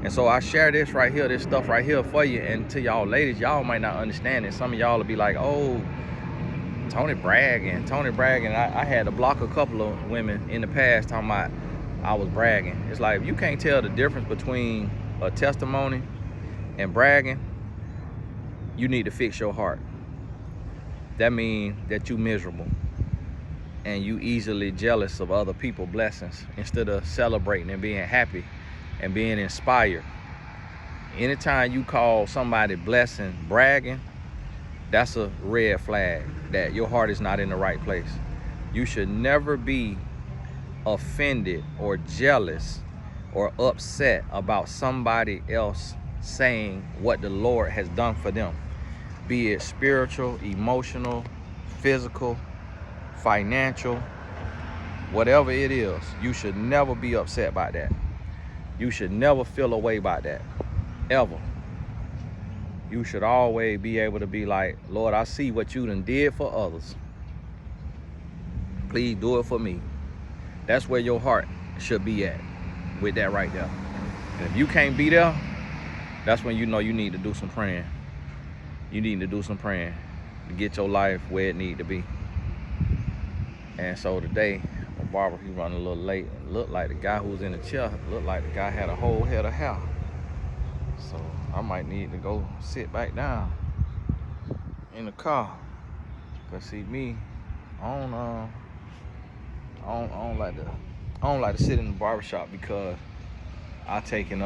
And so I share this right here, this stuff right here for you. And to y'all ladies, y'all might not understand it. Some of y'all will be like, oh, Tony bragging. I had to block a couple of women in the past talking about I was bragging. It's like, if you can't tell the difference between a testimony and bragging, you need to fix your heart. That means that you miserable and you easily jealous of other people's blessings instead of celebrating and being happy and being inspired. Anytime you call somebody blessing bragging, that's a red flag that your heart is not in the right place. You should never be offended or jealous or upset about somebody else saying what the Lord has done for them, be it spiritual, emotional, physical, financial, whatever it is. You should never be upset by that. You should never feel a way about that, ever. You should always be able to be like, Lord, I see what you done did for others. Please do it for me. That's where your heart should be at, with that right there. And if you can't be there, that's when you know you need to do some praying. You need to do some praying to get your life where it need to be. And so today, my barber, he running a little late. It looked like the guy who was in the chair, looked like the guy had a whole head of hair. So I might need to go sit back down in the car. Cause see me, I don't like to sit in the barbershop because I taking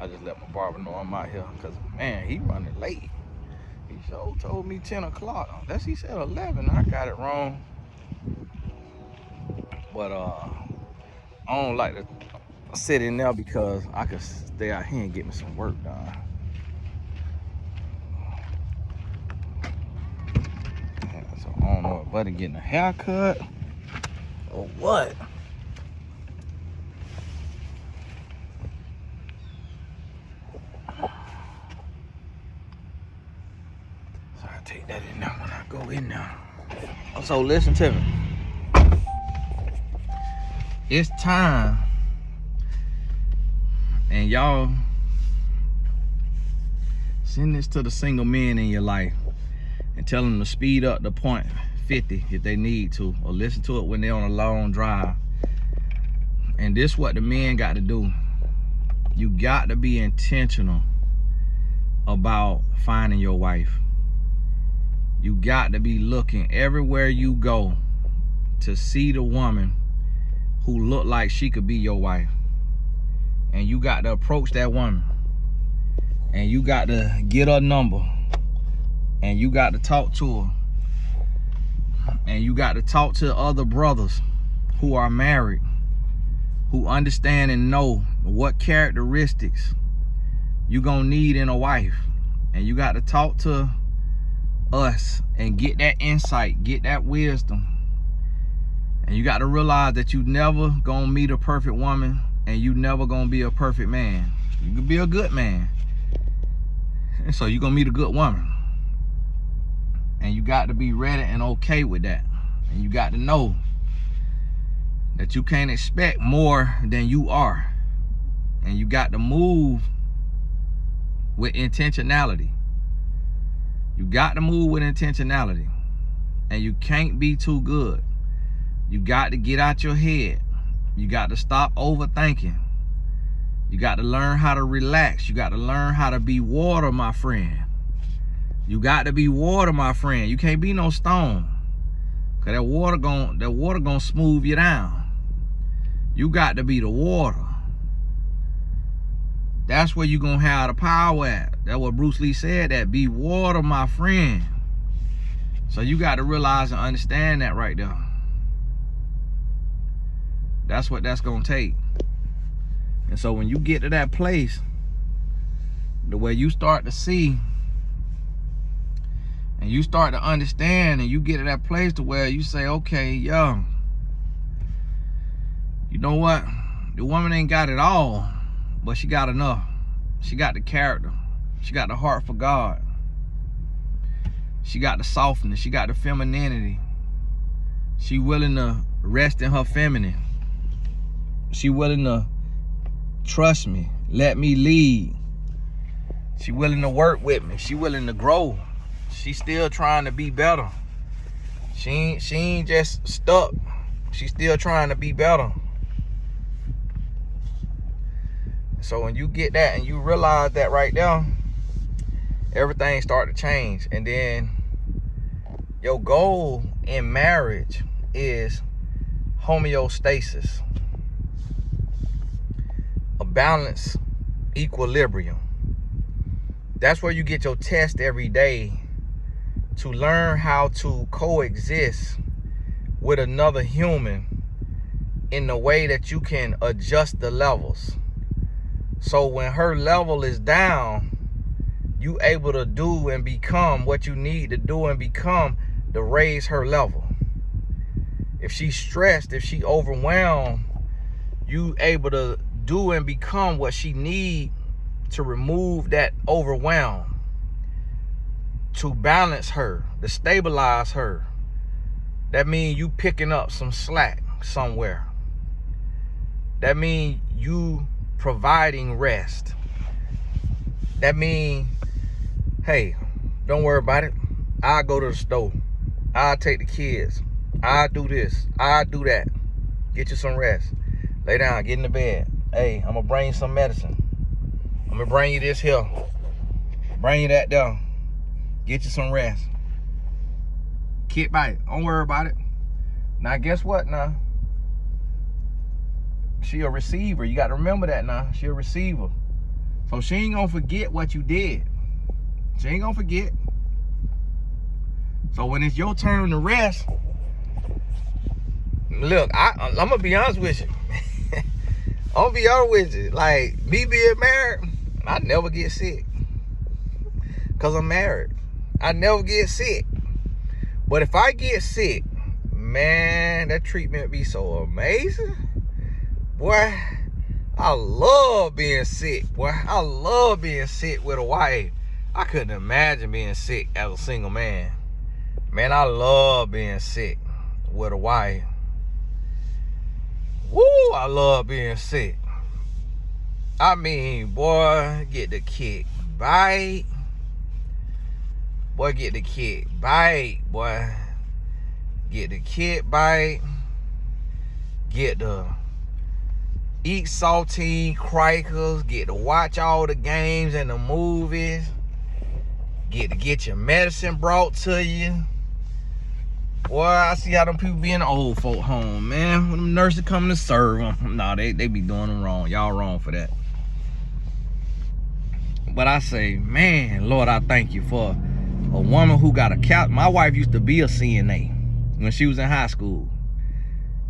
I just let my barber know I'm out here, cause man, he running late. He sure told me 10 o'clock. Unless he said 11, I got it wrong. But I don't like to sit in there because I could stay out here and get me some work done. So I don't know if Buddy getting a haircut or what. So I take that in there when I go in there. So listen to me. It's time, and y'all send this to the single men in your life and tell them to speed up to point 50 if they need to, or listen to it when they're on a long drive. And this is what the men got to do. You got to be intentional about finding your wife. You got to be looking everywhere you go to see the woman who look like she could be your wife. And you got to approach that woman, and you got to get her number, and you got to talk to her, and you got to talk to other brothers who are married, who understand and know what characteristics you gonna need in a wife. And you got to talk to us and get that insight, get that wisdom. And you got to realize that you never gonna meet a perfect woman, and you never gonna be a perfect man. You can be a good man, and so you're gonna meet a good woman. And you got to be ready and okay with that. And you got to know that you can't expect more than you are. And you got to move with intentionality. You got to move with intentionality. And you can't be too good. You got to get out your head. You got to stop overthinking. You got to learn how to relax. You got to learn how to be water, my friend. You got to be water, my friend. You can't be no stone. Cause that water gonna smooth you down. You got to be the water. That's where you gonna have the power at. That's what Bruce Lee said, that be water, my friend. So you got to realize and understand that right there. That's what that's gonna take. And so when you get to that place, the way you start to see and you start to understand, and you get to that place to where you say, okay, yo, you know what? The woman ain't got it all, but she got enough. She got the character. She got the heart for God. She got the softness. She got the femininity. She willing to rest in her feminine. She willing to trust me, let me lead. She willing to work with me. She willing to grow. She still trying to be better. She ain't just stuck. She still trying to be better. So when you get that and you realize that right there, everything start to change. And then your goal in marriage is homeostasis, a balanced equilibrium. That's where you get your test every day to learn how to coexist with another human in the way that you can adjust the levels. So when her level is down, you able to do and become what you need to do and become to raise her level. If she's stressed, if she overwhelmed, you able to do and become what she need to remove that overwhelm, to balance her, to stabilize her. That means you picking up some slack somewhere. That means you providing rest. That means, hey, don't worry about it. I'll go to the store. I'll take the kids. I'll do this. I'll do that. Get you some rest. Lay down, get in the bed. Hey, I'm gonna bring you some medicine. I'm gonna bring you this here. Bring you that there. Get you some rest. Kick back. Don't worry about it. Now, guess what now? She a receiver. You got to remember that now. She a receiver. So she ain't gonna forget what you did. She ain't gonna forget. So when it's your turn to rest, look, I'm gonna be honest with you. I'm gonna be honest with you. Like, me being married, I never get sick. Cause I'm married. I never get sick. But if I get sick, man, that treatment be so amazing. Boy, I love being sick. Boy, I love being sick with a wife. I couldn't imagine being sick as a single man. Man, I love being sick with a wife. Woo, I love being sick. I mean, boy, get the kick bite. Boy, get the kick bite, boy. Get the kick bite. Get the eat saltine crackers. Get to watch all the games and the movies. Get to get your medicine brought to you. Boy, I see how them people be in the old folk home, man. When them nurses come to serve them, nah, they be doing them wrong. Y'all wrong for that. But I say, man, Lord, I thank you for a woman who got a couch. My wife used to be a CNA when she was in high school.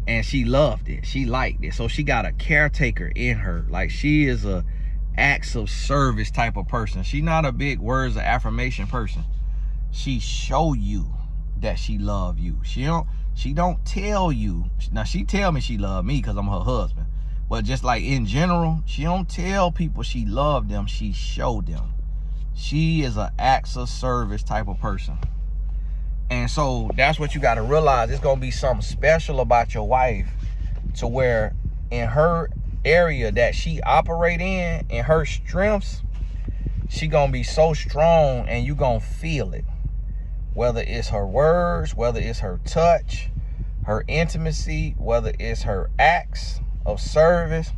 And she loved it. She liked it. So she got a caretaker in her. Like, she is a acts of service type of person. She not a big words of affirmation person. She show you that she love you. She don't tell you. Now, she tell me she love me because I'm her husband. But just like in general, she don't tell people she love them. She show them. She is an acts of service type of person. And so that's what you got to realize. It's going to be something special about your wife to where in her area that she operate in her strengths, she going to be so strong and you going to feel it. Whether it's her words, whether it's her touch, her intimacy, whether it's her acts of service,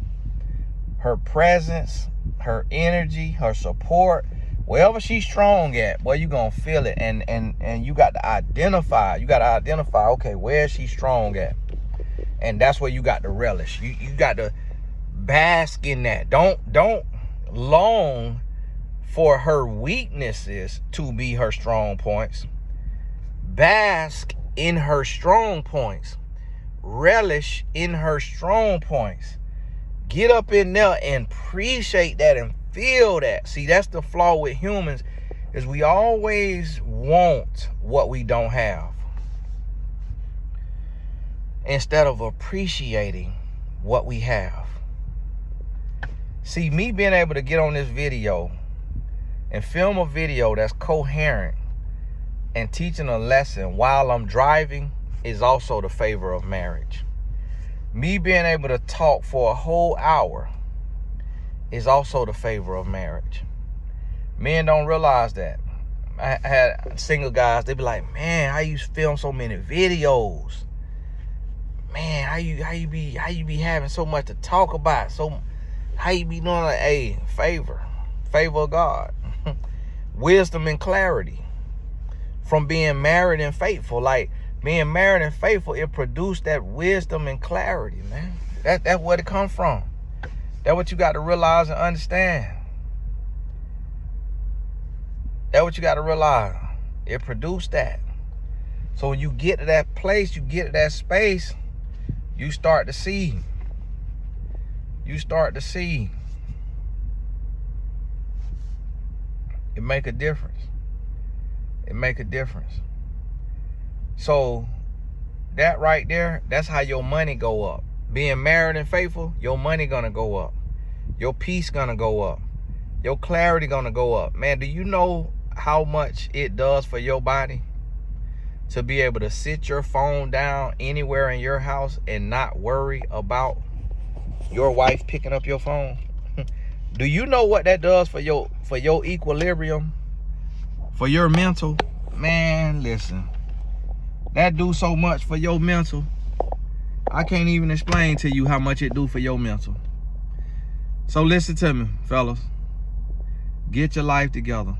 her presence, her energy, her support, wherever she's strong at, boy, you gonna feel it. And you got to identify. Okay, where is she strong at? And that's where you got to relish. You got to bask in that. Don't long for her weaknesses to be her strong points. Bask in her strong points. Relish in her strong points. Get up in there and appreciate that and feel that. See, that's the flaw with humans, is we always want what we don't have instead of appreciating what we have. See, me being able to get on this video and film a video that's coherent and teaching a lesson while I'm driving is also the favor of marriage. Me being able to talk for a whole hour is also the favor of marriage. Men don't realize that. I had single guys, they be like, man, how you film so many videos? Man, how you be having so much to talk about? So how you be doing like, hey, favor of God. Wisdom and clarity from being married and faithful. Like, being married and faithful, it produced that wisdom and clarity, man. That's where it comes from. That's what you got to realize and understand. That's what you got to realize. It produced that. So when you get to that place, you get to that space, you start to see. You start to see. It make a difference. It make a difference. So that right there, that's how your money go up. Being married and faithful, your money gonna go up. Your peace gonna go up. Your clarity gonna go up. Man, do you know how much it does for your body to be able to sit your phone down anywhere in your house and not worry about your wife picking up your phone? Do you know what that does for your equilibrium, for your mental? Man, listen. That do so much for your mental. I can't even explain to you how much it do for your mental. So listen to me, fellas. Get your life together.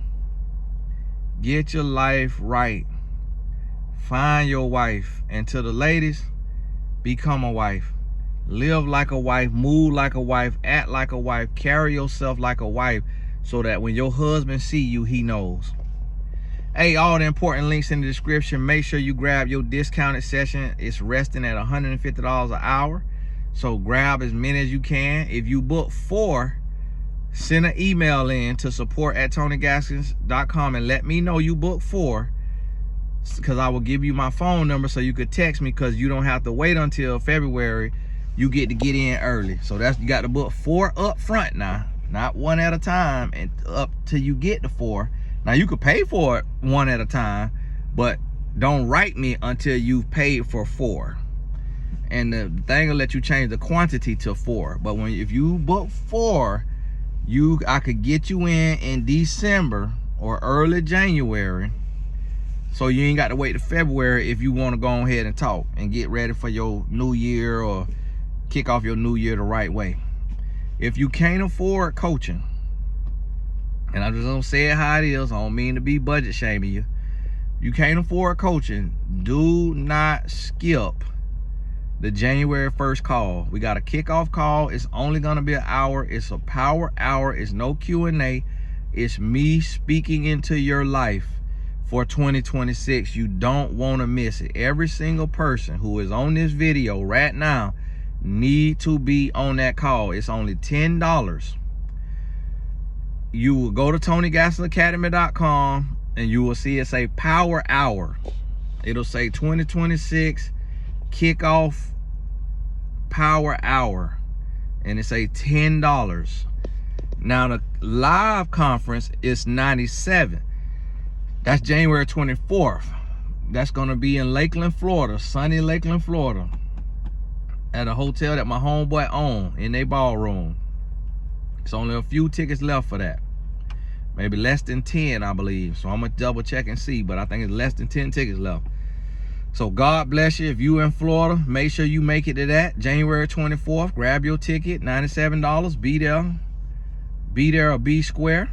Get your life right. Find your wife. And to the ladies, become a wife. Live like a wife, move like a wife, act like a wife, carry yourself like a wife, so that when your husband see you, he knows. Hey, all the important links in the description. Make sure you grab your discounted session. It's resting at $150 an hour. So grab as many as you can. If you book 4, send an email in to support@TonyGaskins.com and let me know you booked 4, because I will give you my phone number so you could text me, because you don't have to wait until February. You get to get in early. So that's, you got to book 4 up front now, not 1 at a time, and up till you get to 4. Now you could pay for it 1 at a time, but don't write me until you've paid for 4. And the thing will let you change the quantity to 4. But if you book 4, I could get you in December or early January, so you ain't got to wait to February if you want to go ahead and talk and get ready for your new year, or kick off your new year the right way. If you can't afford coaching, and I just don't say it how it is, I don't mean to be budget shaming you. You can't afford coaching, do not skip the January 1st call. We got a kickoff call. It's only gonna be an hour. It's a power hour. It's no Q&A. It's me speaking into your life for 2026. You don't wanna miss it. Every single person who is on this video right now need to be on that call. It's only $10. You will go to TonyGaskins.com and you will see it say power hour. It'll say 2026 kickoff power hour, and it say $10. Now the live conference is $97. That's January 24th. That's gonna be in Lakeland, Florida, sunny Lakeland, Florida, at a hotel that my homeboy own, in their ballroom. It's only a few tickets left for that. Maybe less than 10, I believe. So I'm gonna double check and see, but I think it's less than 10 tickets left. So God bless you. If you in Florida, make sure you make it to that. January 24th, grab your ticket, $97. Be there or be square.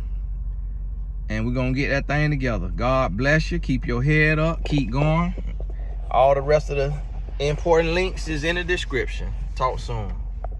And we're gonna get that thing together. God bless you. Keep your head up, keep going. All the rest of the important links is in the description. Talk soon.